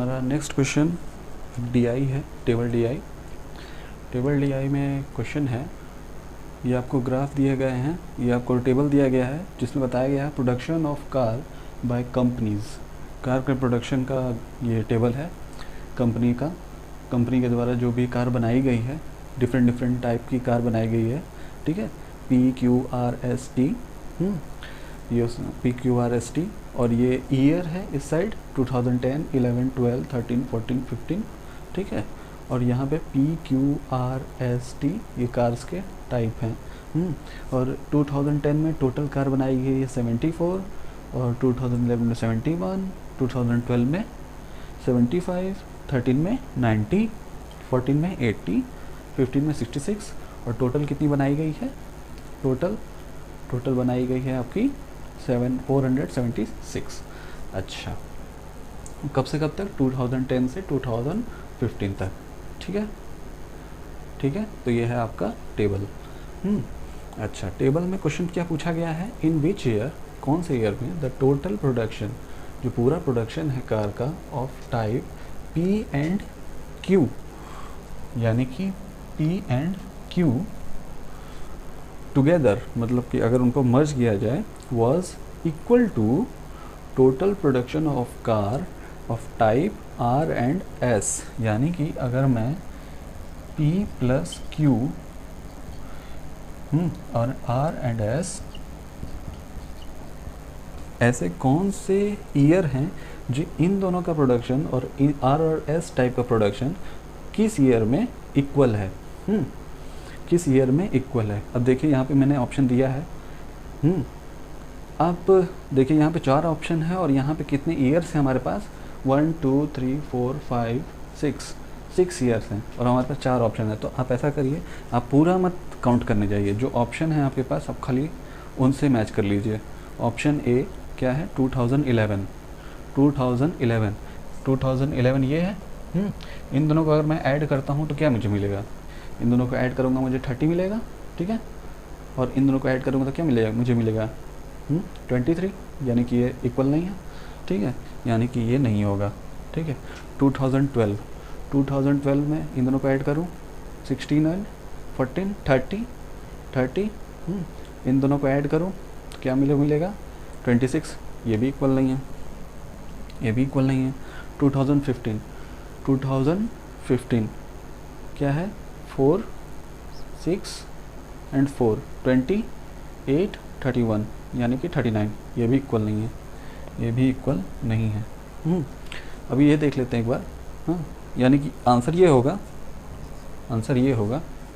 हमारा next question DI है, table DI. Table DI में क्वेश्चन है, ये आपको ग्राफ दिए गए हैं, ये आपको टेबल दिया गया है जिसमें बताया गया है production of car by companies. Car के प्रोडक्शन का ये टेबल है कंपनी का, कंपनी के द्वारा जो भी कार बनाई गई है, डिफरेंट टाइप की कार बनाई गई है, ठीक है। PQRST, ये PQRST, और ये ईयर है इस साइड 2010, 11, 12, 13, 14, 15, ठीक है। और यहाँ पे PQRST ये कार्स के टाइप हैं। और 2010 में टोटल कार बनाई गई है 74, और 2011 में 71, 2012 में 75, 13 में 90, 14 में 80, 15 में 66, और टोटल कितनी बनाई गई है? टोटल बनाई गई है आपकी 476। अच्छा, कब से कब तक? 2010 से 2015 तक, ठीक है। तो ये है आपका टेबल। अच्छा, टेबल में क्वेश्चन क्या पूछा गया है? इन विच ईयर, कौन से ईयर में द टोटल प्रोडक्शन, जो पूरा प्रोडक्शन है कार का, ऑफ टाइप P&Q, यानी कि P&Q टुगेदर, मतलब कि अगर उनको मर्ज किया जाए, was equal to total production of car of type R&S। यानी कि अगर मैं P प्लस Q और R&S, ऐसे कौन से ईयर हैं जो इन दोनों का प्रोडक्शन और R और S टाइप का प्रोडक्शन किस ईयर में इक्वल है? किस ईयर में इक्वल है? अब देखिए यहाँ पे मैंने ऑप्शन दिया है। आप देखिए यहाँ पे 4 ऑप्शन है, और यहाँ पे कितने ईयर्स हैं हमारे पास? 1 2 3 4 5 6 ईयर्स हैं, और हमारे पास 4 ऑप्शन है। तो आप ऐसा करिए, आप पूरा मत काउंट करने जाइए, जो ऑप्शन है आपके पास आप खाली उनसे मैच कर लीजिए। ऑप्शन ए क्या है? 2011 ये है। इन दोनों को अगर मैं ऐड करता हूँ तो क्या मुझे मिलेगा? इन दोनों को ऐड करूँगा मुझे 30 मिलेगा, ठीक है। और इन दोनों को ऐड करूँगा तो क्या मिलेगा? मुझे मिलेगा 23, यानी कि ये इक्वल नहीं है, ठीक है, यानी कि ये नहीं होगा, ठीक है। 2012 में इन दोनों को ऐड करूँ, 16 और 14, 30, इन दोनों को ऐड करूँ तो क्या मिलेगा? 26, ये भी इक्वल नहीं है। 2015 क्या है? 4, 6 एंड 4, 28, 31, यानी कि 39, ये भी इक्वल नहीं है। अभी ये देख लेते हैं एक बार। यानी कि आंसर ये होगा,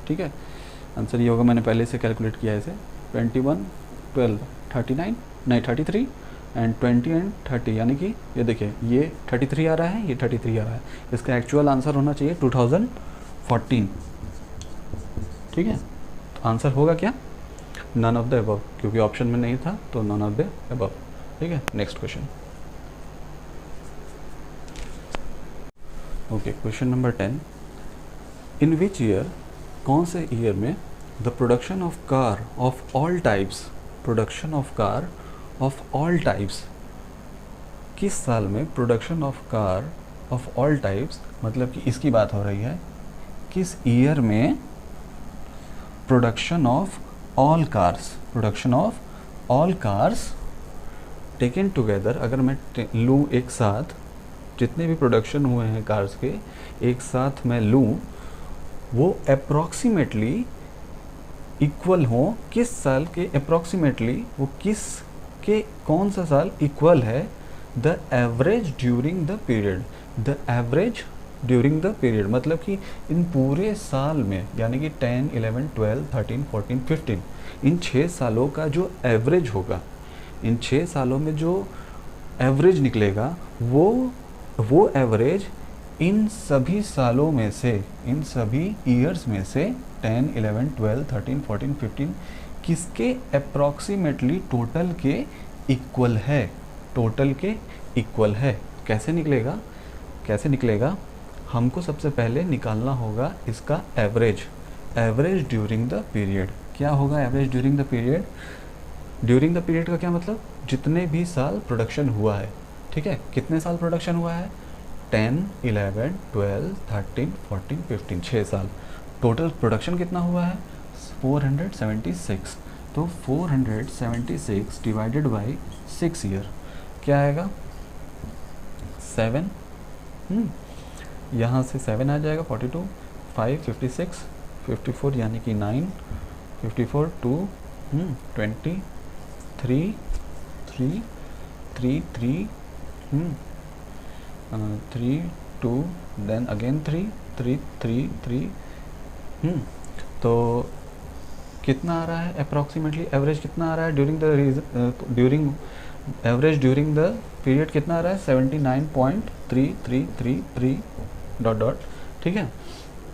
ठीक है। आंसर ये होगा, मैंने पहले से कैलकुलेट किया है इसे, 21, 12, 39, नहीं 33 एंड 20 एंड 30, यानी कि ये देखिए ये 33 आ रहा है, ये 33 आ रहा है। इसका एक्चुअल आंसर होना चाहिए 2014, ठीक है। तो आंसर होगा क्या? नन ऑफ द अबव, क्योंकि ऑप्शन में नहीं था, तो नन ऑफ द अबव, ठीक है। Next question. Okay, question number 10। In which year, कौन से ईयर में the production of car of all types, किस साल में production of car of all types, मतलब कि इसकी बात हो रही है, किस ईयर में production of all cars taken together, अगर मैं लूँ एक साथ, जितने भी प्रोडक्शन हुए हैं कार्स के एक साथ मैं लूँ, वो अप्रॉक्सीमेटली इक्वल हो, किस साल के अप्रॉक्सीमेटली, वो किस के कौन सा साल इक्वल है the average during the period, मतलब कि इन पूरे साल में, यानी कि 10, 11, 12, 13, 14, 15, इन 6 सालों का जो एवरेज होगा, इन 6 सालों में जो एवरेज निकलेगा, वो एवरेज इन सभी सालों में से, इन सभी ईयर्स में से 10, 11, 12, 13, 14, 15 किसके अप्रॉक्सीमेटली टोटल के इक्वल है। कैसे निकलेगा? हमको सबसे पहले निकालना होगा इसका एवरेज ड्यूरिंग द पीरियड। क्या होगा average during the period? During the period का क्या मतलब? जितने भी साल प्रोडक्शन हुआ है, ठीक है। कितने साल प्रोडक्शन हुआ है? 10, 11, 12, 13, 14, 15, 6 साल। टोटल प्रोडक्शन कितना हुआ है? 476। तो 476 डिवाइडेड बाई 6 ईयर क्या आएगा? 7। यहाँ से 7 आ जाएगा, 42, 5, 56, 54 यानी कि 9, 54, 2, 20, 3, 3, 3, 3, 3, 2, देन अगेन 3, 3, 3, 3। तो कितना आ रहा है अप्रॉक्सीमेटली? एवरेज कितना आ रहा है during average during the period कितना आ रहा है? 79.3333 डॉट डॉट। ठीक है।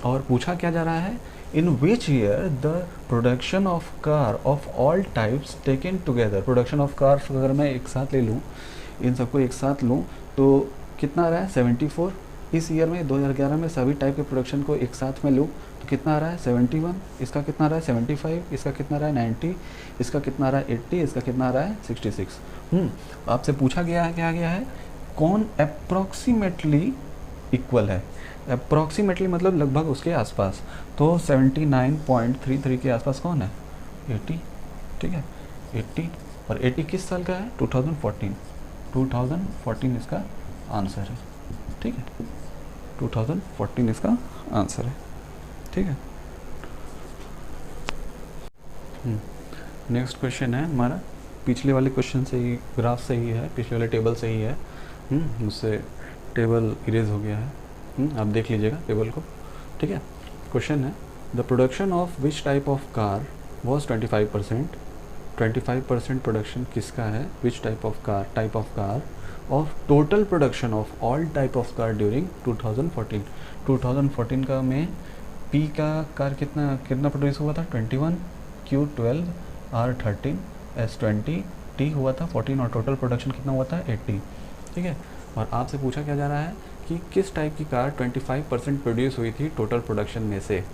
और पूछा क्या जा रहा है? In which year the production of car of all types taken together. Production of cars अगर मैं एक साथ ले लूँ, इन सबको एक साथ लूँ तो कितना आ रहा है? 74। इस ईयर में 2011 में सभी टाइप के प्रोडक्शन को एक साथ में लूँ तो कितना आ रहा है? 71। इसका कितना आ रहा है? 75। इसका कितना आ रहा है? 90। इसका कितना आ रहा है? 80। इसका कितना आ रहा है? 66। आपसे पूछा गया है, क्या गया है? कौन अप्रॉक्सीमेटली इक्वल है? अप्रॉक्सीमेटली मतलब लगभग उसके आसपास। तो 79.33 के आसपास कौन है? 80। ठीक है, 80। और 80 किस साल का है? 2014। 2014 इसका आंसर है। ठीक है, 2014 इसका आंसर है। ठीक है। नेक्स्ट क्वेश्चन है हमारा, पिछले वाले क्वेश्चन से ही, ग्राफ से ही है, पिछले वाले टेबल से ही है। मुझसे टेबल इरेज हो गया है। आप देख लीजिएगा टेबल को। ठीक है। क्वेश्चन है, the production of which type of car was 25%। 25% production किसका है? Which type of car of total production of all type of car during 2014। 2014 का में पी का कार कितना प्रोड्यूस हुआ था? 21, Q 12, R 13, S 20, T हुआ था 14 और टोटल प्रोडक्शन कितना हुआ था? 80। ठीक है। और आपसे पूछा क्या जा रहा है कि किस टाइप की कार 25% प्रोड्यूस हुई थी टोटल प्रोडक्शन में से?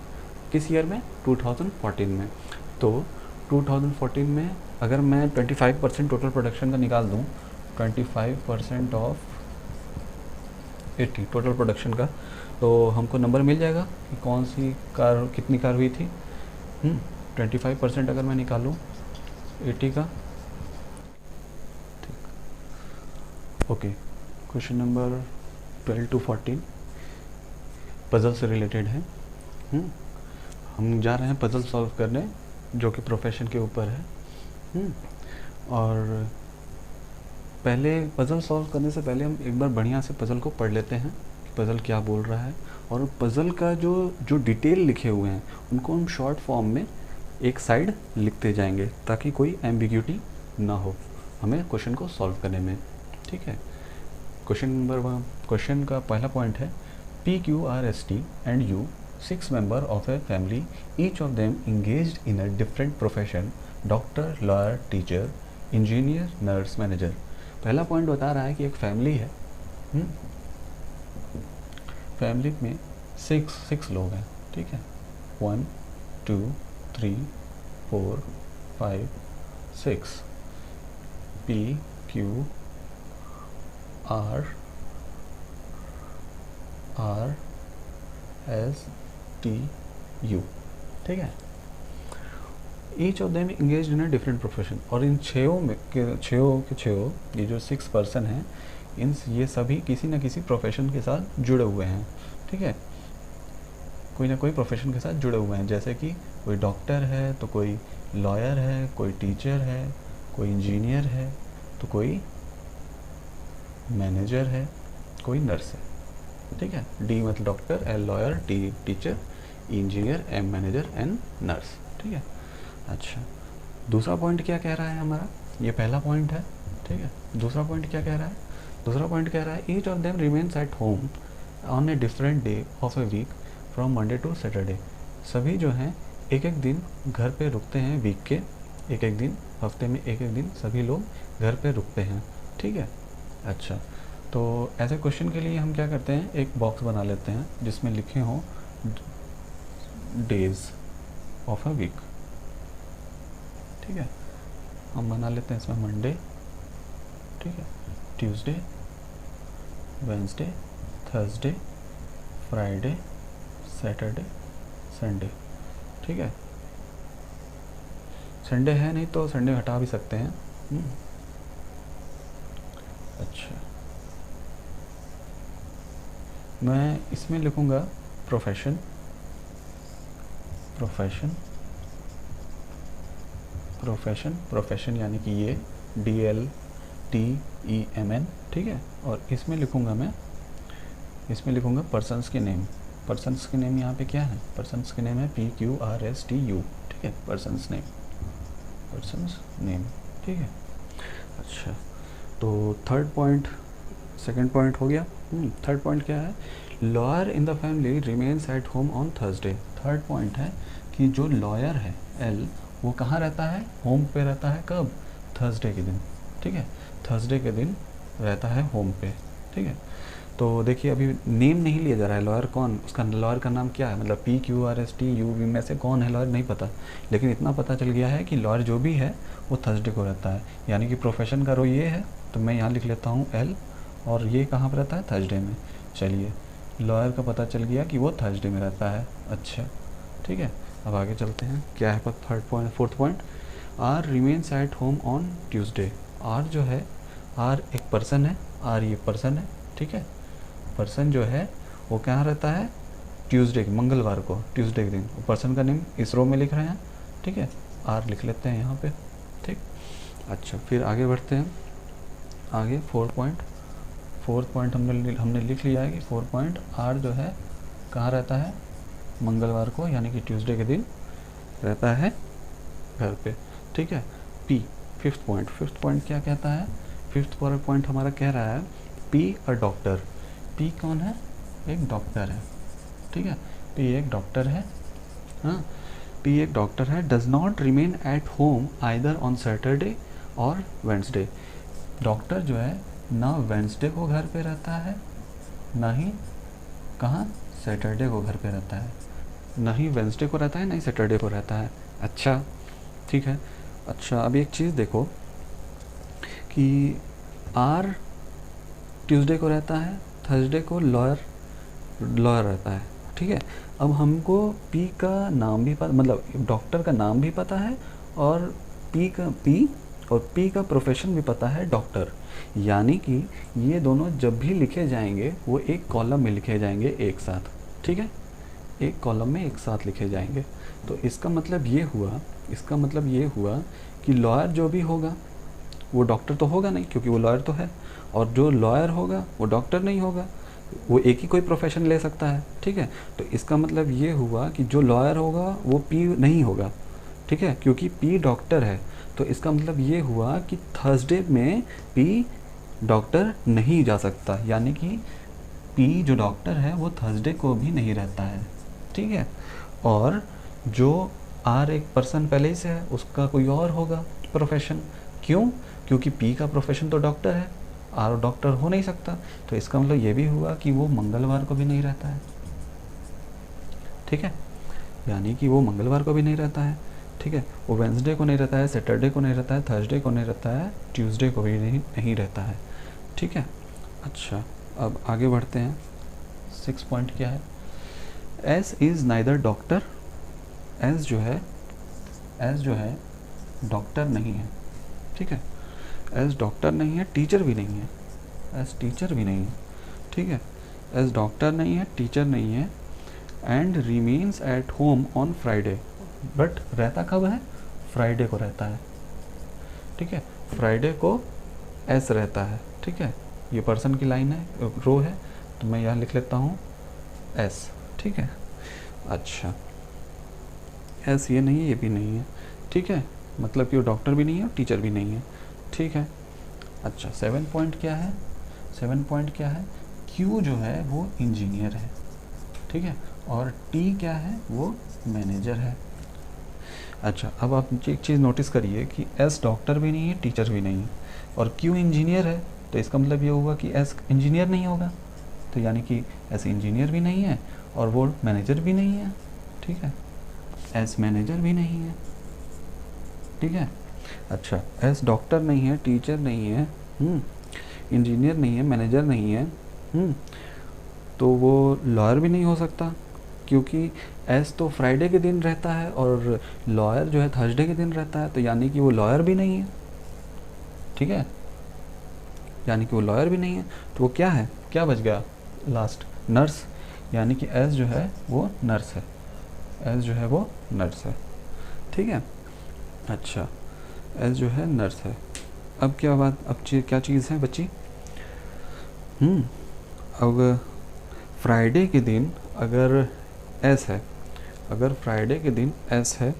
किस ईयर में? 2014 में। तो 2014 में अगर मैं 25% टोटल प्रोडक्शन का निकाल दूँ, 25% ऑफ 80 टोटल प्रोडक्शन का, तो हमको नंबर मिल जाएगा कि कौन सी कार, कितनी कार हुई थी। 25% अगर मैं निकालूँ 80 का। ठीक, okay. Question number 12 to 14 puzzle से रिलेटेड है। हम जा रहे हैं पज़ल सॉल्व करने, जो कि प्रोफेशन के ऊपर है। और पहले पज़ल सॉल्व करने से पहले हम एक बार बढ़िया से पज़ल को पढ़ लेते हैं कि पज़ल क्या बोल रहा है, और पज़ल का जो डिटेल लिखे हुए हैं उनको हम शॉर्ट फॉर्म में एक साइड लिखते जाएंगे ताकि कोई एम्बिग्यूटी ना हो हमें क्वेश्चन को सॉल्व करने में। ठीक है। क्वेश्चन का पहला पॉइंट है, P, Q, R, S, T and U, 6 member of a family, each of them engaged in a different profession, doctor, lawyer, teacher, engineer, nurse, manager. पहला पॉइंट बता रहा है कि एक फैमिली है। फैमिली में सिक्स लोग हैं। ठीक है, 1, 2, 3, 4, 5, 6। P, Q, R, S, T, U। ठीक है। Each of them engage in a different profession. और इन छः ये जो 6 पर्सन हैं, ये सभी किसी न किसी प्रोफेशन के साथ जुड़े हुए हैं। ठीक है, कोई ना कोई प्रोफेशन के साथ जुड़े हुए हैं, जैसे कि कोई डॉक्टर है तो कोई लॉयर है, कोई टीचर है, कोई इंजीनियर है तो कोई मैनेजर है, कोई नर्स है। ठीक है, D मतलब doctor, L lawyer, T teacher, engineer, M manager, N nurse. ठीक है। अच्छा, दूसरा पॉइंट क्या कह रहा है हमारा? ये पहला पॉइंट है। ठीक है, दूसरा पॉइंट क्या कह रहा है? दूसरा पॉइंट कह रहा है, each of them remains at home on a different day of a week from Monday to Saturday. सभी जो हैं एक एक दिन घर पे रुकते हैं, वीक के एक एक दिन, हफ्ते में एक एक दिन सभी लोग घर पे रुकते हैं। ठीक है। अच्छा, तो ऐसे क्वेश्चन के लिए हम क्या करते हैं, एक बॉक्स बना लेते हैं जिसमें लिखे हों डेज ऑफ अ वीक। ठीक है, हम बना लेते हैं इसमें मंडे, ठीक है, Tuesday, Wednesday, Thursday, Friday, Saturday, Sunday. ठीक है, संडे है नहीं तो संडे हटा भी सकते हैं। अच्छा, मैं इसमें लिखूँगा प्रोफेशन, प्रोफेशन, प्रोफेशन, प्रोफेशन यानी कि ये DLTEMN। ठीक है, और इसमें लिखूँगा मैं, इसमें लिखूँगा पर्सन्स के नेम। पर्सन्स के नेम यहाँ पे क्या है? पर्सन्स के नेम है PQRSTU। ठीक है, पर्सन्स नेम, पर्सन्स नेम। ठीक है, अच्छा, तो थर्ड पॉइंट, सेकंड पॉइंट हो गया। थर्ड पॉइंट क्या है? Lawyer in the family remains at home on Thursday. Third point है कि जो लॉयर है L, वो कहाँ रहता है? होम पे रहता है। कब? थर्सडे के दिन। ठीक है, थर्सडे के दिन रहता है होम पे। ठीक है, तो देखिए अभी नेम नहीं लिया जा रहा है, लॉयर कौन, उसका लॉयर का नाम क्या है, मतलब PQRSTU में से कौन है लॉयर नहीं पता, लेकिन इतना पता चल गया है कि लॉयर जो भी है वो थर्सडे को रहता है। यानी कि प्रोफेशन का रो ये है, तो मैं यहाँ लिख लेता हूँ L, और ये कहाँ पर रहता है? थर्सडे में। चलिए, लॉयर का पता चल गया कि वो थर्सडे में रहता है। अच्छा, ठीक है, अब आगे चलते हैं। क्या है third point, fourth point? R remains at home on Tuesday. R जो है, R एक पर्सन है, R ये पर्सन है। ठीक है, पर्सन जो है वो कहाँ रहता है? ट्यूसडे, मंगलवार को, ट्यूसडे के दिन। पर्सन का नेम इस रो में लिख रहे हैं। ठीक है, R लिख लेते हैं यहाँ पे। ठीक, अच्छा, फिर आगे बढ़ते हैं। आगे फोर्थ पॉइंट हमने लिख लिया है कि फोर्थ पॉइंट R जो है कहाँ रहता है? मंगलवार को, यानी कि ट्यूसडे के दिन रहता है घर पे। ठीक है, P, फिफ्थ पॉइंट क्या कहता है? फिफ्थ पॉइंट हमारा कह रहा है P अ डॉक्टर। P कौन है? एक डॉक्टर है। ठीक है, P एक डॉक्टर है। हाँ, P एक डॉक्टर है। Does not remain at home either on Saturday और वेंसडे। डॉक्टर जो है ना वेंसडे को घर पे रहता है, ना ही कहाँ? सैटरडे को घर पे रहता है। ना ही वेंसडे को रहता है, ना ही सैटरडे को रहता है। अच्छा, ठीक है। अच्छा, अब एक चीज़ देखो कि R ट्यूसडे को रहता है, थर्सडे को लॉयर रहता है। ठीक है, अब हमको P का नाम भी पता, मतलब डॉक्टर का नाम भी पता है, और P और P का प्रोफेशन भी पता है, डॉक्टर। यानी कि ये दोनों जब भी लिखे जाएंगे वो एक कॉलम में लिखे जाएंगे एक साथ। ठीक है, एक कॉलम में एक साथ लिखे जाएंगे। तो इसका मतलब ये हुआ कि लॉयर जो भी होगा वो डॉक्टर तो होगा नहीं, क्योंकि वो लॉयर तो है, और जो लॉयर होगा वो डॉक्टर नहीं होगा, वो एक ही कोई प्रोफेशन ले सकता है। ठीक है, तो इसका मतलब ये हुआ कि जो लॉयर होगा वो P नहीं होगा। ठीक है, क्योंकि P डॉक्टर है, तो इसका मतलब ये हुआ कि थर्सडे में P डॉक्टर नहीं जा सकता, यानी कि P जो डॉक्टर है वो थर्सडे को भी नहीं रहता है। ठीक है, और जो R एक पर्सन पहले ही से है, उसका कोई और होगा प्रोफेशन। क्यों? क्योंकि P का प्रोफेशन तो डॉक्टर है, R डॉक्टर हो नहीं सकता, तो इसका मतलब ये भी हुआ कि वो मंगलवार को भी नहीं रहता है। ठीक है, यानी कि वो मंगलवार को भी नहीं रहता है। ठीक है, वो वेंसडे को नहीं रहता है, सैटरडे को नहीं रहता है, थर्सडे को नहीं रहता है, ट्यूसडे को भी नहीं रहता है। ठीक है, अच्छा, अब आगे बढ़ते हैं। 6 पॉइंट क्या है? S is neither doctor. S जो है डॉक्टर नहीं है। ठीक है, एस डॉक्टर नहीं है, टीचर भी नहीं है। एस टीचर भी नहीं है। ठीक है, एस डॉक्टर नहीं है, टीचर नहीं है, and remains at home on Friday. But रहता कब है? फ्राइडे को रहता है। ठीक है, फ्राइडे को एस रहता है। ठीक है, ये पर्सन की लाइन है, रो है, तो मैं यहाँ लिख लेता हूँ एस। ठीक है, अच्छा, एस ये नहीं है, ये भी नहीं है। ठीक है, मतलब कि वो डॉक्टर भी नहीं है और टीचर भी नहीं है। ठीक है, अच्छा, 7 पॉइंट क्या है? 7 पॉइंट क्या है? क्यू जो है वो इंजीनियर है। ठीक है, और टी क्या है? वो मैनेजर है। अच्छा, अब आप एक चीज़ नोटिस करिए कि एस डॉक्टर भी नहीं है, टीचर भी नहीं है, और क्यू इंजीनियर है, तो इसका मतलब ये होगा कि एस इंजीनियर नहीं होगा, तो यानी कि एस इंजीनियर भी नहीं है और वो मैनेजर भी नहीं है। ठीक है, एस मैनेजर भी नहीं है। ठीक है, अच्छा, एस डॉक्टर नहीं है, टीचर नहीं है, इंजीनियर नहीं है, मैनेजर नहीं है, तो वो लॉयर भी नहीं हो सकता, क्योंकि एस तो फ्राइडे के दिन रहता है और लॉयर जो है थर्सडे के दिन रहता है, तो यानी कि वो लॉयर भी नहीं है। ठीक है, यानी कि वो लॉयर भी नहीं है, तो वो क्या है, क्या बच गया लास्ट, नर्स, यानी कि एस जो है वो नर्स है, एस जो है वो नर्स है। ठीक है, अच्छा, एस जो है नर्स है। अब क्या बात, अब क्या चीज़ है बच्ची, अब फ्राइडे के दिन अगर एस है, अगर फ्राइडे के दिन एस है,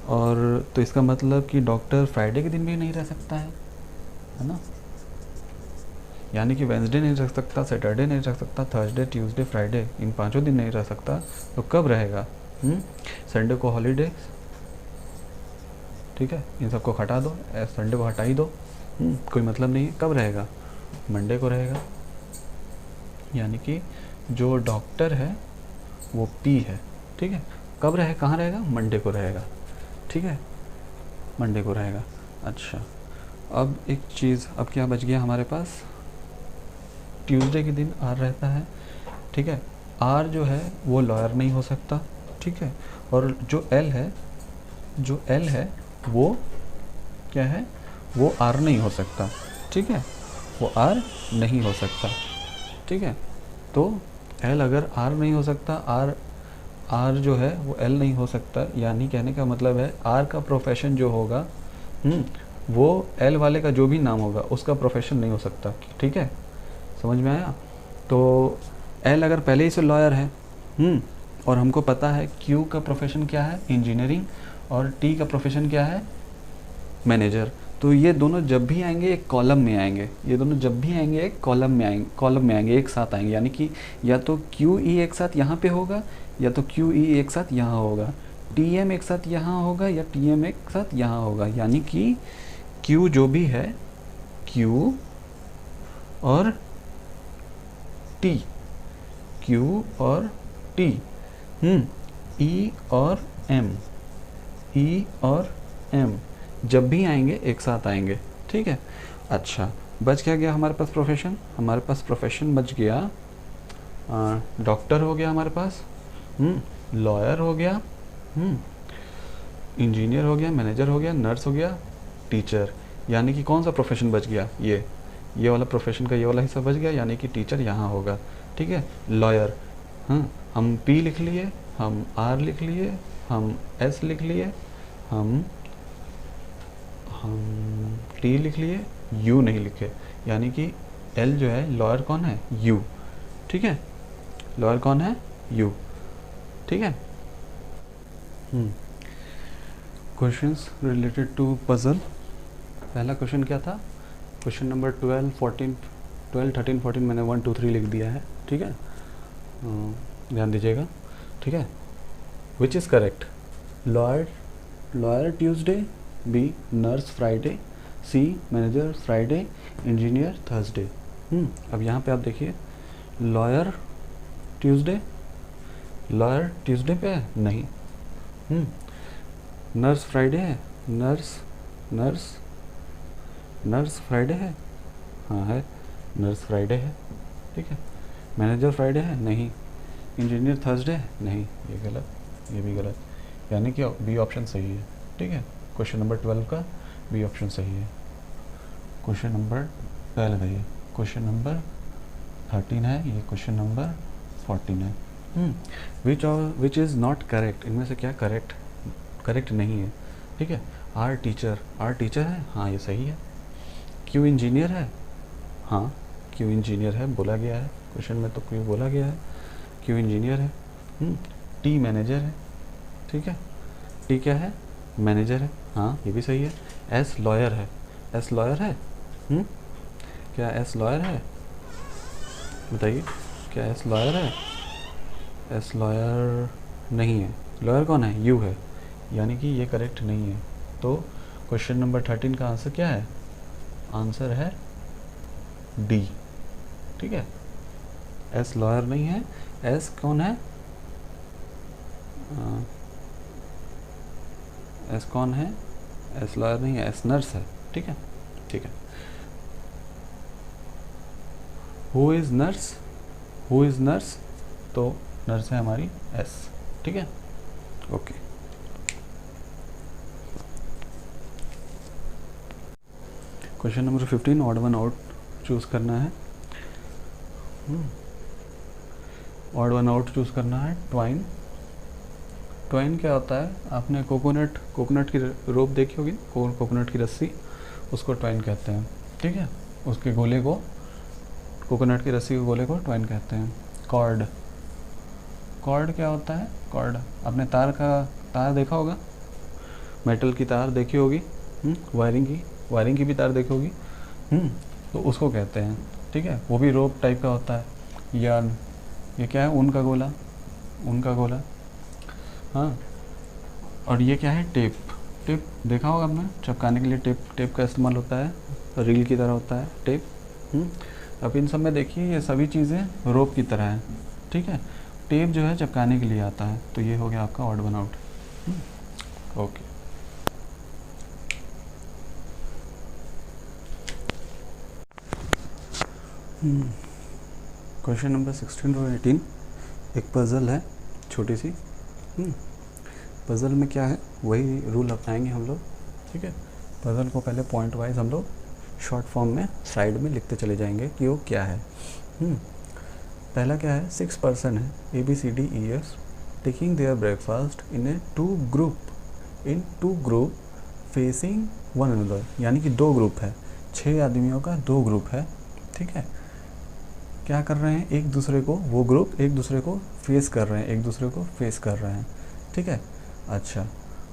और तो इसका मतलब कि डॉक्टर फ्राइडे के दिन भी नहीं रह सकता है ना, यानी कि वेंसडे नहीं रह सकता, सैटरडे नहीं रह सकता, थर्सडे, ट्यूसडे, फ्राइडे, इन 5 दिन नहीं रह सकता, तो कब रहेगा, संडे को हॉलीडे। ठीक है, इन सबको हटा दो, संडे को हटा ही दो, कोई मतलब नहीं है, कब रहेगा, मंडे को रहेगा। यानी कि जो डॉक्टर है वो पी है। ठीक है, कब रहे, कहाँ रहेगा, मंडे को रहेगा। ठीक है, मंडे को रहेगा। अच्छा, अब एक चीज़, अब क्या बच गया हमारे पास, ट्यूसडे के दिन आर रहता है। ठीक है, आर जो है वो लॉयर नहीं हो सकता। ठीक है, और जो एल है, जो एल है वो क्या है, वो आर नहीं हो सकता। ठीक है, वो आर नहीं हो सकता। ठीक है, तो एल अगर आर नहीं हो सकता, आर जो है वो एल नहीं हो सकता, यानी कहने का मतलब है आर का प्रोफेशन जो होगा, वो एल वाले का जो भी नाम होगा उसका प्रोफेशन नहीं हो सकता। ठीक है, समझ में आया। तो एल अगर पहले ही से लॉयर है, और हमको पता है क्यू का प्रोफेशन क्या है, इंजीनियरिंग, और टी का प्रोफेशन क्या है, मैनेजर, तो ये दोनों जब भी आएंगे एक कॉलम में आएंगे, ये दोनों जब भी आएंगे एक कॉलम में आएंगे, एक साथ आएंगे, यानी कि या तो क्यू ई एक साथ यहाँ पे होगा, या तो क्यू ई एक साथ यहाँ होगा, टी एम एक साथ यहाँ होगा, या टी एम एक साथ यहाँ होगा, यानी कि क्यू जो भी है, क्यू और टी, क्यू और टी, ई और एम, ई और एम जब भी आएंगे एक साथ आएंगे। ठीक है, अच्छा, बच क्या गया हमारे पास प्रोफेशन, हमारे पास प्रोफेशन बच गया, डॉक्टर हो गया हमारे पास, लॉयर हो गया, इंजीनियर हो गया, मैनेजर हो गया, नर्स हो गया, टीचर, यानी कि कौन सा प्रोफेशन बच गया, ये वाला प्रोफेशन का ये वाला हिस्सा बच गया, यानी कि टीचर यहाँ होगा। ठीक है, लॉयर, हम पी लिख लिए, हम आर लिख लिए, हम एस लिख लिए, हम टी लिख लिए, यू नहीं लिखे, यानी कि एल जो है लॉयर कौन है, यू। ठीक है, लॉयर कौन है, यू। ठीक है, क्वेश्चंस रिलेटेड टू पजल। पहला क्वेश्चन क्या था, क्वेश्चन नंबर 12, 13, 14 मैंने 1, 2, 3 लिख दिया है। ठीक है, ध्यान दीजिएगा। ठीक है, which is correct, lawyer Tuesday, B nurse Friday, C manager Friday, engineer Thursday. अब यहाँ पे आप देखिए, लॉयर ट्यूसडे पे है, नहीं। नर्स फ्राइडे है, नर्स फ्राइडे है, हाँ है, नर्स फ्राइडे है। ठीक है, मैनेजर फ्राइडे है, नहीं। इंजीनियर थर्सडे है, नहीं, ये गलत, ये भी गलत, यानी कि बी ऑप्शन सही है। ठीक है, क्वेश्चन नंबर 12 का बी ऑप्शन सही है। क्वेश्चन नंबर 12 है ये, क्वेश्चन नंबर 13 है ये, क्वेश्चन नंबर 14 है। विच इज़ नॉट करेक्ट, इनमें से क्या करेक्ट नहीं है। ठीक है, आर टीचर है, हाँ ये सही है। क्यू इंजीनियर है, हाँ क्यू इंजीनियर है, बोला गया है क्वेश्चन में, तो क्यों बोला गया है, क्यू इंजीनियर है। टी मैनेजर है, ठीक है, टी क्या है, मैनेजर है, हाँ ये भी सही है। एस लॉयर है, क्या एस लॉयर है, बताइए, क्या एस लॉयर है, एस लॉयर नहीं है, लॉयर कौन है, यू है, यानी कि ये करेक्ट नहीं है। तो क्वेश्चन नंबर 13 का आंसर क्या है, आंसर है डी। ठीक है, एस लॉयर नहीं है, एस कौन है, एस कौन है, एस लॉयर नहीं है, एस नर्स है। ठीक है, ठीक है। Who is who is nurse, तो नर्स है हमारी एस, ठीक है, okay. Question number 15, odd one out choose करना है। ऑड वन आउट चूज़ करना है। ट्वाइन, ट्वाइन क्या होता है, आपने कोकोनट की रोप देखी होगी, कोकोनट की रस्सी, उसको ट्वाइन कहते हैं, ठीक है, उसके गोले को, कोकोनट की रस्सी के गोले को ट्वाइन कहते हैं। कॉर्ड, कॉर्ड क्या होता है, कॉर्ड आपने तार देखा होगा, मेटल की तार देखी होगी, वायरिंग की भी तार देखी होगी, तो उसको कहते हैं, ठीक है, वो भी रोप टाइप का होता है। यार्न, ये क्या है, ऊन का गोला, हाँ। और ये क्या है, टेप देखा होगा आपने, चिपकाने के लिए टेप का इस्तेमाल होता है, रील की तरह होता है टेप। अब इन सब में देखिए ये सभी चीज़ें रोप की तरह हैं, ठीक है, टेप जो है चिपकाने के लिए आता है, तो ये हो गया आपका odd one out, okay. Question number 16 और 18, एक पज़ल है छोटी सी। पज़ल में क्या है, वही रूल अपनाएंगे हम लोग, ठीक है। पज़ल को पहले पॉइंट वाइज हम लोग शॉर्ट फॉर्म में साइड में लिखते चले जाएंगे कि वो क्या है। पहला क्या है, 6 पर्सन है, ABCDEF taking their breakfast in two group facing one another, यानी कि 2 ग्रुप है, 6 आदमियों का 2 ग्रुप है, ठीक है। क्या कर रहे हैं, एक दूसरे को, वो ग्रुप एक दूसरे को फेस कर रहे हैं, ठीक है। अच्छा,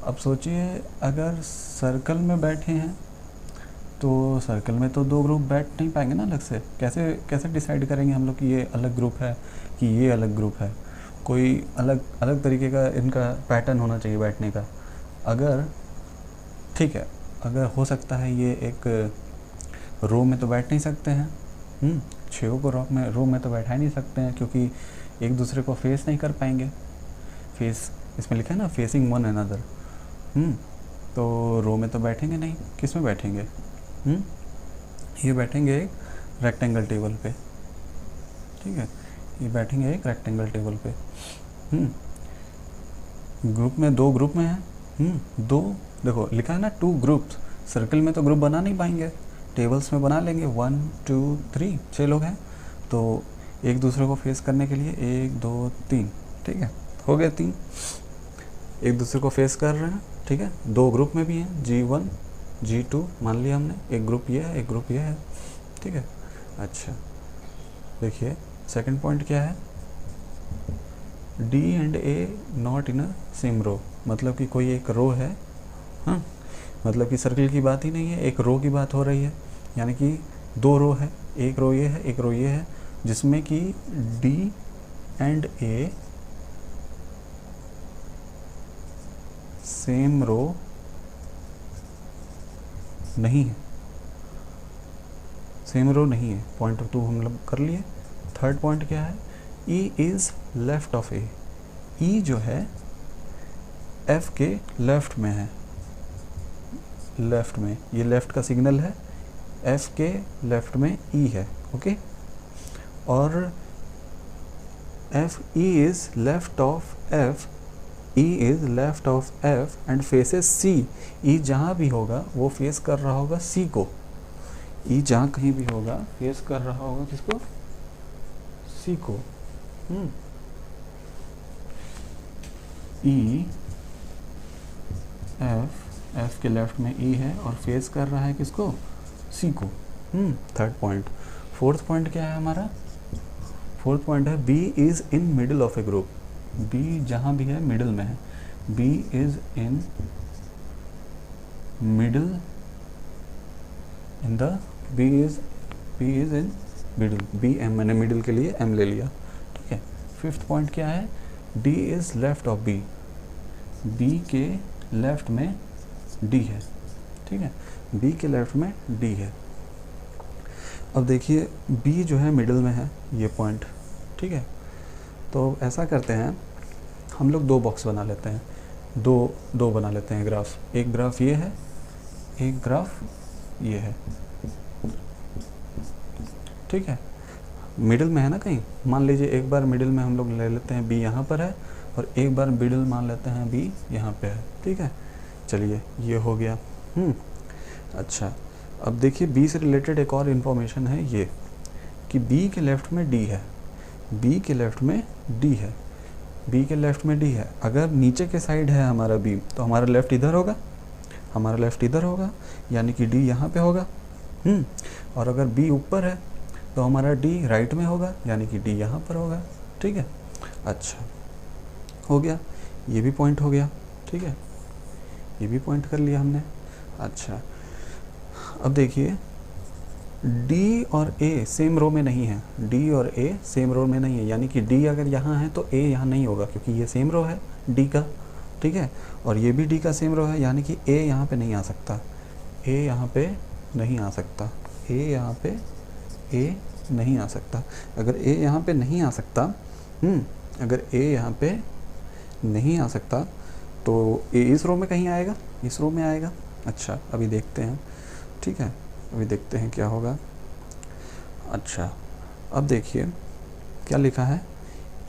अब सोचिए अगर सर्कल में बैठे हैं तो सर्कल में तो 2 ग्रुप बैठ नहीं पाएंगे ना अलग से, कैसे डिसाइड करेंगे हम लोग कि ये अलग ग्रुप है कि ये अलग ग्रुप है। कोई अलग तरीके का इनका पैटर्न होना चाहिए बैठने का। अगर ठीक है, अगर हो सकता है ये एक रो में तो बैठ नहीं सकते हैं, 6 को रो में तो बैठा ही नहीं सकते हैं, क्योंकि एक दूसरे को फेस नहीं कर पाएंगे। फेस इसमें लिखा है ना, फेसिंग वन अनदर, तो रो में तो बैठेंगे नहीं, किस में बैठेंगे, ये बैठेंगे एक रेक्टेंगल टेबल पे, ठीक है, ये बैठेंगे एक रेक्टेंगल टेबल पे। ग्रुप में 2 ग्रुप में है, 2 देखो लिखा है ना 2 ग्रुप्स, सर्कल में तो ग्रुप बना नहीं पाएंगे, टेबल्स में बना लेंगे, 1 2 3, 6 लोग हैं, तो एक दूसरे को फेस करने के लिए 1 2 3, ठीक है, हो गए 3, एक दूसरे को फेस कर रहे हैं, ठीक है। 2 ग्रुप में भी हैं, G1 G2 मान लिया हमने, एक ग्रुप ये है एक ग्रुप ये है, ठीक है। अच्छा देखिए सेकंड पॉइंट क्या है, D and A not in a same row, मतलब कि कोई एक रो है, हाँ, मतलब कि सर्कल की बात ही नहीं है, एक रो की बात हो रही है, यानी कि 2 रो है, एक रो ये है एक रो ये है, जिसमें कि D and A same row नहीं है, सेम रो नहीं है, पॉइंट 2 हम लोग कर लिए। थर्ड पॉइंट क्या है, E is left of A, E जो है F के लेफ्ट में है, लेफ्ट में, ये लेफ्ट का सिग्नल है, F के लेफ्ट में E है, ओके। और E is left of F, E is left of F and faces C, E जहाँ भी होगा वो फेस कर रहा होगा C को, E जहाँ कहीं भी होगा फेस कर रहा होगा किसको, C को। E F के लेफ्ट में E है और फेस कर रहा है किसको, C को। Third point. फोर्थ पॉइंट क्या है हमारा, फोर्थ पॉइंट है B is in middle of A group, B जहाँ भी है मिडल में है, B is in middle in the, B is in middle, B M, मैंने मिडल के लिए M ले लिया, ठीक है। फिफ्थ पॉइंट क्या है, D is left of B, B के लेफ्ट में D है, ठीक है, B के लेफ्ट में D है। अब देखिए B जो है मिडल में है, ये पॉइंट, ठीक है। तो ऐसा करते हैं हम लोग 2 बॉक्स बना लेते हैं, दो बना लेते हैं ग्राफ, एक ग्राफ ये है एक ग्राफ ये है, ठीक है। मिडिल में है ना कहीं, मान लीजिए एक बार मिडिल में हम लोग ले लेते हैं बी यहाँ पर है, और एक बार मिडिल मान लेते हैं बी यहाँ पे है, ठीक है। चलिए ये हो गया। अच्छा, अब देखिए बी से रिलेटेड एक और इन्फॉर्मेशन है ये, कि बी के लेफ़्ट में डी है, बी के लेफ़्ट में डी है, बी के लेफ़्ट में डी है। अगर नीचे के साइड है हमारा बी, तो हमारा लेफ़्ट इधर होगा, हमारा लेफ़्ट इधर होगा, यानी कि डी यहाँ पे होगा। और अगर बी ऊपर है तो हमारा डी राइट में होगा, यानी कि डी यहाँ पर होगा, ठीक है। अच्छा, हो गया, ये भी पॉइंट हो गया, ठीक है, ये भी पॉइंट कर लिया हमने। अच्छा, अब देखिए D और A सेम रो में नहीं है, D और A सेम रो में नहीं है, यानी कि D अगर यहाँ है तो A यहाँ नहीं होगा, क्योंकि ये सेम रो है D का, ठीक है। और ये भी D का सेम रो है, यानी कि A यहाँ पे नहीं आ सकता, A यहाँ पे नहीं आ सकता, A यहाँ पे A नहीं आ सकता। अगर A यहाँ पे नहीं आ सकता, अगर A यहाँ पे नहीं आ सकता तो A इस रो में कहीं आएगा, इस रो में आएगा। अच्छा, अभी देखते हैं, ठीक है, अभी देखते हैं क्या होगा। अच्छा, अब देखिए क्या लिखा है,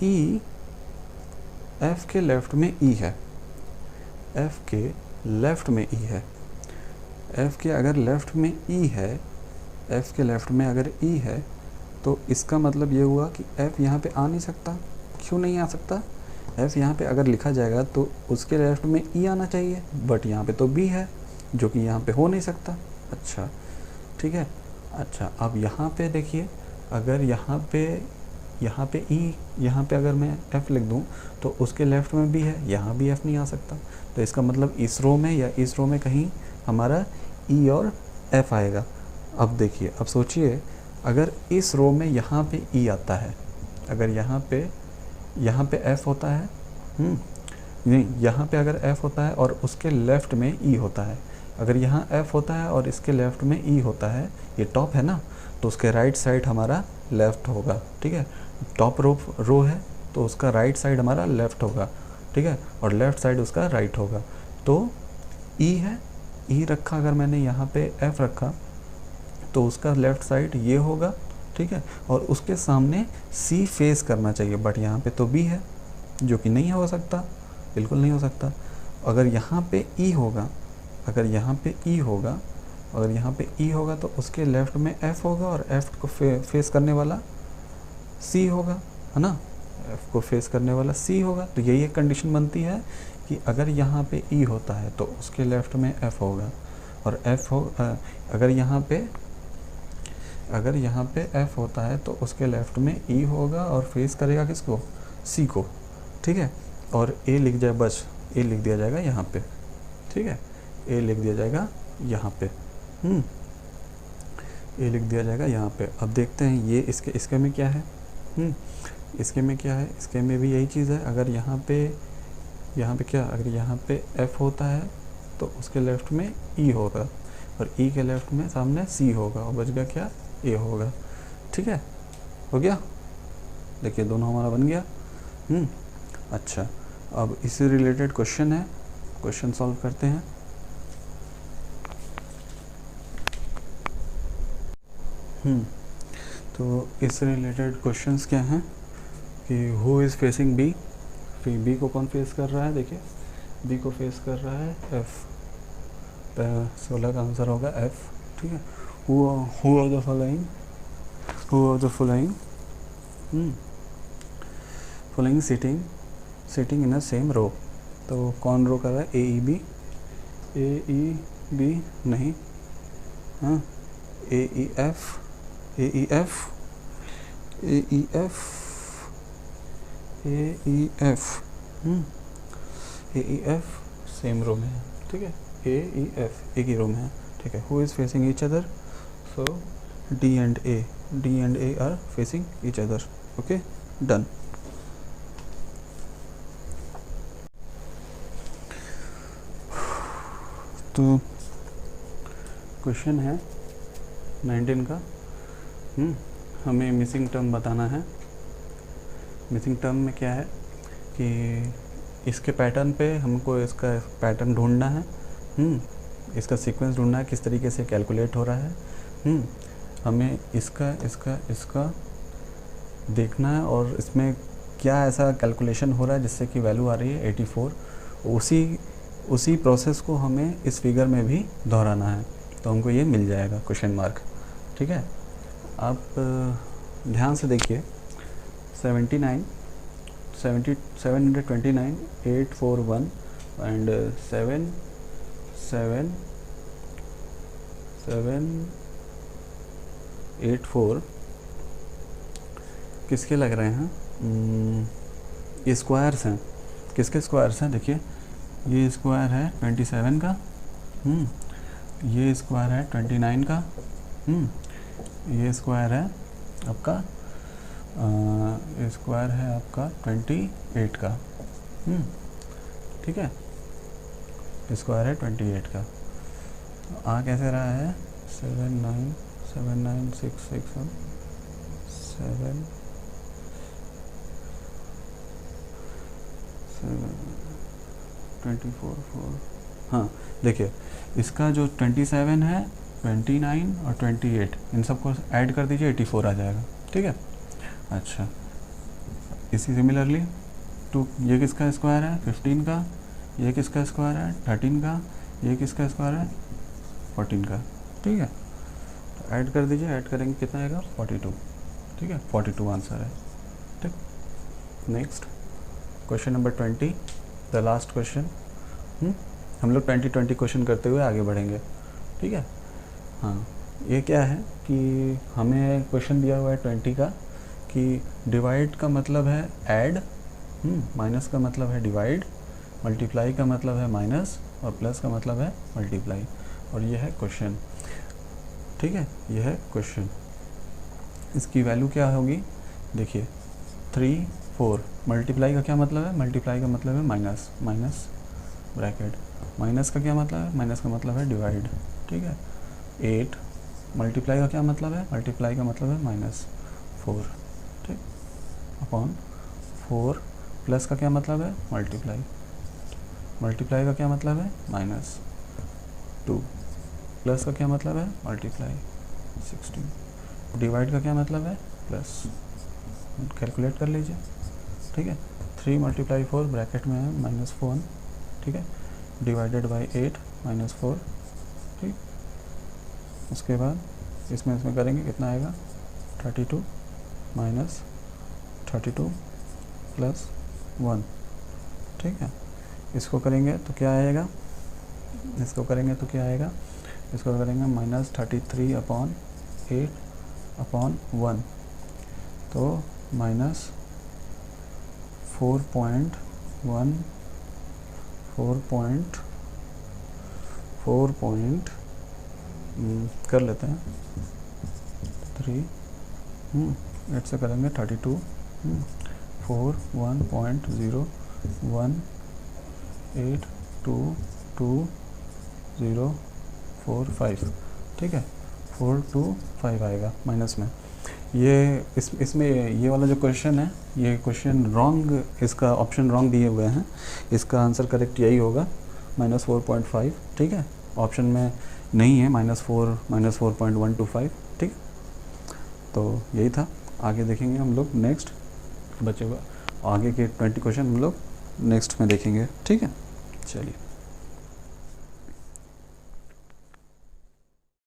ई एफ के लेफ़्ट में ई है, एफ के लेफ़्ट में ई है, एफ के अगर लेफ़्ट में ई है, एफ के लेफ़्ट में अगर ई है, तो इसका मतलब ये हुआ कि एफ यहाँ पे आ नहीं सकता। क्यों नहीं आ सकता? एफ यहाँ पे अगर लिखा जाएगा तो उसके लेफ़्ट में ई आना चाहिए, बट यहाँ पे तो बी है, जो कि यहाँ पे हो नहीं सकता। अच्छा, ठीक है। अच्छा, अब यहाँ पे देखिए, अगर यहाँ पे ई, यहाँ पे अगर मैं एफ़ लिख दूँ तो उसके लेफ़्ट में भी है, यहाँ भी एफ़ नहीं आ सकता। तो इसका मतलब इस रो में या इस रो में कहीं हमारा ई और एफ़ आएगा। अब देखिए, अब सोचिए, अगर इस रो में यहाँ पे ई आता है, अगर यहाँ पे एफ़ होता है, नहीं, यहाँ पे अगर एफ़ होता है और उसके लेफ़्ट में ई होता है, अगर यहाँ एफ़ होता है और इसके लेफ़्ट में ई होता है, ये टॉप है ना, तो उसके राइट साइड हमारा लेफ़्ट होगा, ठीक है। टॉप रो है तो उसका राइट साइड हमारा लेफ़्ट होगा, ठीक है, और लेफ़्ट साइड उसका राइट होगा। तो ई है, ई रखा अगर मैंने यहाँ पे एफ़ रखा तो उसका लेफ़्ट साइड ये होगा, ठीक है, और उसके सामने सी फेस करना चाहिए, बट यहाँ पे तो बी है, जो कि नहीं हो सकता, बिल्कुल नहीं हो सकता। अगर यहाँ पे ई होगा, अगर यहाँ पे ई होगा, अगर यहाँ पे ई होगा तो उसके लेफ़्ट में एफ़ होगा और एफ़ को फेस करने वाला सी होगा, है ना, एफ़ को फेस करने वाला सी होगा। तो यही एक कंडीशन बनती है कि अगर यहाँ पे ई होता है तो उसके लेफ़्ट में एफ़ होगा, और एफ़ हो अगर यहाँ पे एफ़ होता है तो उसके लेफ़्ट में ई होगा और फेस करेगा किसको? सी को, ठीक है। और ए लिख जाए, बस ए लिख दिया जाएगा यहाँ पे, ठीक है, ए लिख दिया जाएगा यहाँ पे, ए लिख दिया जाएगा यहाँ पे। अब देखते हैं ये इसके में क्या है, इसके में क्या है, इसके में भी यही चीज़ है। अगर यहाँ पे क्या, अगर यहाँ पे एफ़ होता है तो उसके लेफ़्ट में ई होगा, और ई के लेफ़्ट में सामने सी होगा, और बच गया क्या? ए होगा, ठीक है, हो गया। देखिए दोनों हमारा बन गया। अच्छा, अब इससे रिलेटेड क्वेश्चन है, क्वेश्चन सॉल्व करते हैं। तो इससे रिलेटेड क्वेश्चंस क्या हैं कि हु इज़ फेसिंग बी, फिर बी को कौन फेस कर रहा है? देखिए, बी को फेस कर रहा है एफ़, 16 का आंसर होगा एफ़, ठीक है। Who of the following sitting in a same row. तो कौन रो कर रहा है? ए ई बी नहीं, हाँ, ए ई एफ सेम रो में है, ठीक है, ए ई एफ एक ही रो में है, ठीक है। Who is facing each other? So D and A R facing each other, okay, done. तो क्वेश्चन है 19 का, हमें मिसिंग टर्म बताना है। मिसिंग टर्म में क्या है कि इसके पैटर्न पे हमको इसका पैटर्न ढूंढना है, इसका सीक्वेंस ढूंढना है, किस तरीके से कैलकुलेट हो रहा है। हमें इसका देखना है और इसमें क्या ऐसा कैलकुलेशन हो रहा है जिससे कि वैल्यू आ रही है 84। उसी प्रोसेस को हमें इस फिगर में भी दोहराना है, तो हमको ये मिल जाएगा क्वेश्चन मार्क। ठीक है, आप ध्यान से देखिए 729 841 एंड 784 किसके लग रहे हैं? ये स्क्वायर्स हैं। किसके स्क्वायर्स हैं? देखिए ये स्क्वायर है 27 का, ये स्क्वायर है 29 का, ये स्क्वायर है आपका ये स्क्वायर है आपका 28 का। ठीक है, स्क्वायर है 28 का। आ कैसे रहा है? 7979667 24 हाँ, देखिए इसका जो 27 है, 29 और 28 इन सबको ऐड कर दीजिए, 84 आ जाएगा। ठीक है, अच्छा इसी सिमिलरली टू ये किसका स्क्वायर है? 15 का। ये किसका स्क्वायर है? 13 का। ये किसका स्क्वायर है? 14 का। ठीक है, तो ऐड कर दीजिए, ऐड करेंगे कितना आएगा? 42। ठीक है, 42 आंसर है। ठीक, next question number 20, the last question. हम लोग 20 क्वेश्चन करते हुए आगे बढ़ेंगे। ठीक है, हाँ ये क्या है कि हमें क्वेश्चन दिया हुआ है 20 का कि डिवाइड का मतलब है ऐड, माइनस का मतलब है डिवाइड, मल्टीप्लाई का मतलब है माइनस और प्लस का मतलब है मल्टीप्लाई, और ये है क्वेश्चन। ठीक है, ये है क्वेश्चन। इसकी वैल्यू क्या होगी? देखिए 3 4। मल्टीप्लाई का क्या मतलब है? मल्टीप्लाई का मतलब है माइनस, माइनस ब्रैकेट। माइनस का क्या मतलब है? माइनस का मतलब है डिवाइड। ठीक है, 8। मल्टीप्लाई का क्या मतलब है? मल्टीप्लाई का मतलब है माइनस 4। ठीक, अपॉन 4। प्लस का क्या मतलब है? मल्टीप्लाई। मल्टीप्लाई का क्या मतलब है? माइनस 2। प्लस का क्या मतलब है? मल्टीप्लाई 16। डिवाइड का क्या मतलब है? प्लस। कैलकुलेट कर लीजिए। ठीक है, 3 × 4 ब्रैकेट में है -1। ठीक है, डिवाइडेड बाई 8 -4। ठीक, उसके बाद इसमें करेंगे कितना आएगा? 32 माइनस 32 प्लस 1। ठीक है, इसको करेंगे तो क्या आएगा? इसको करेंगे तो क्या आएगा? इसको करेंगे -33 अपॉन 8 अपॉन 1, तो माइनस 4.1 कर लेते हैं 3, 8 से करेंगे 32, 4 1.01822045। ठीक है, 425 आएगा माइनस में। ये इसमें ये वाला जो क्वेश्चन है, ये क्वेश्चन रॉन्ग, इसका ऑप्शन रॉन्ग दिए हुए हैं। इसका आंसर करेक्ट यही होगा, -4.5। ठीक है, ऑप्शन में नहीं है -4 -4.125। ठीक, तो यही था। आगे देखेंगे हम लोग नेक्स्ट, बचे हुआ आगे के 20 क्वेश्चन हम लोग नेक्स्ट में देखेंगे। ठीक है, चलिए।